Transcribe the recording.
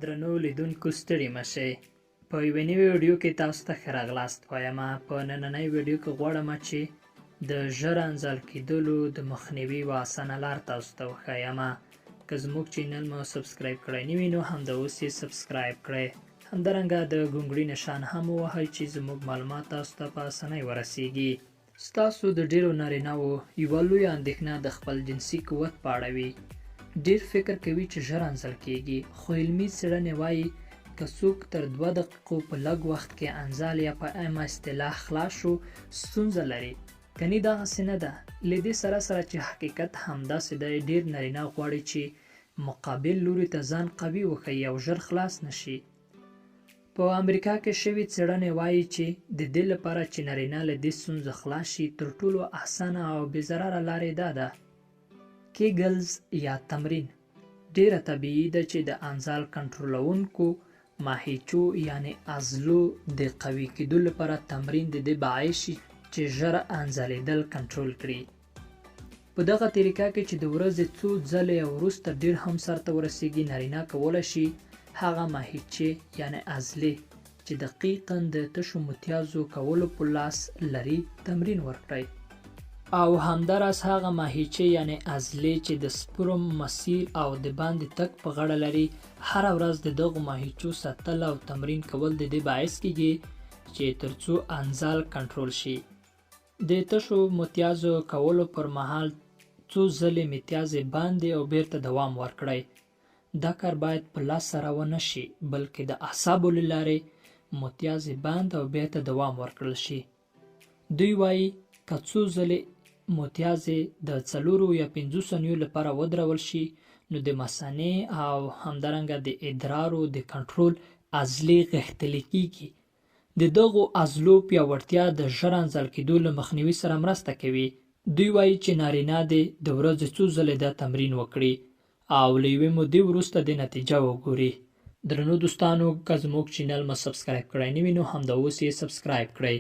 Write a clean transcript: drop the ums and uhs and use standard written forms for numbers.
درنو لیدونکو ستړي مشئ. په یوې نوې ویډیو کې تاسو ته ښه راغلاست وایم. په نننۍ ویډیو کې غواړم چې د ژر انزال کېدلو د مخنیوي یوه اسانه لار تاسو ته وښیم. که زموږ چینل مو سبسکرایب کړی نه وي نو همدا اوس یې سبسکرایب کړئ. همدارنګه د ګونګړي نښان هم ووهئ چې زموږ معلومات تاسو ته په اسانۍ ورسیږي. ستاسو د ډېرو نارینه‌وو یوه لویه اندېښنه د خپل جنسي قوت په اړه وي. ډېر فکر کوي چې ژر انزل کېږي، خو علمي څېړنې وایي که څوک تر 2 دقیقو په لږ وخت کې انزال یا په عامه اصطلاح خلاص شو ستونزه لري. کني دغسې نه ده. له دې سره سره چې حقیقت همداسې دی، ډېر نارینه غواړي چې مقابل لوري ته ځان قوي وښیي او ژر خلاص نشي. په امریکا کې شوې څېړنې وایي چې د دې لپاره چې نارینه له دې ستونزې خلاص شي، تر ټولو اسانه او بې ضرره لارې دا ده: کیګلز یا تمرین. ډیره طبیعي ده چې د انزال کنټرولونکو ماهیچو یعنی عضلو د قوي کېدو لپاره تمرین د دې باعث شي چې ژر انزالېدل کنټرول کړي. په دغه طریقه کې چې د ورځې څو ځلې وروسته ډیر هم سرته ورسیږي، نارینه کولی شي هغه ماهیچې یعنی عضلې چې دقیقاً د تشو متیازو کولو په لاس لري تمرین ورکړي، او همداراز هغه ماهیچې یعنی عضلې چې د سپرم مسیر او د باندې تګ په غاړه لري، هره ورځ د دغو ماهیچو ساتل او تمرین کول د دې باعث کیږي چې ترڅو انزال کنټرول شي. د تشو متیازو کولو پر مهال څو ځلې متیازې باندې او بیرته دوام ورکړئ. دا کار باید په لاس سره ونه شي، بلکې د اعصابو له لارې متیازې بند او بیرته دوام ورکړل شي. دوی وایي که څو ځلې متیازې د 4 یا 5 ثانیو لپاره ودرول شي، نو د مثانې او همدارنګه د ادرارو د کنټرول عضلې غښتلې کیږي. د دغو عضلو پیاوړتیا د ژر انزال کېدو له مخنیوي سره مرسته کوي. دوی وایي چې نارینه دې د ورځې څو ځلې دا تمرین وکړي او له یوې مودې وروسته د نتیجه وګوري. درنو دوستانو، که زموږ چینل مو سبسکرایب کړی نه وي نو همدا اوس یې سبسکرایب کړئ.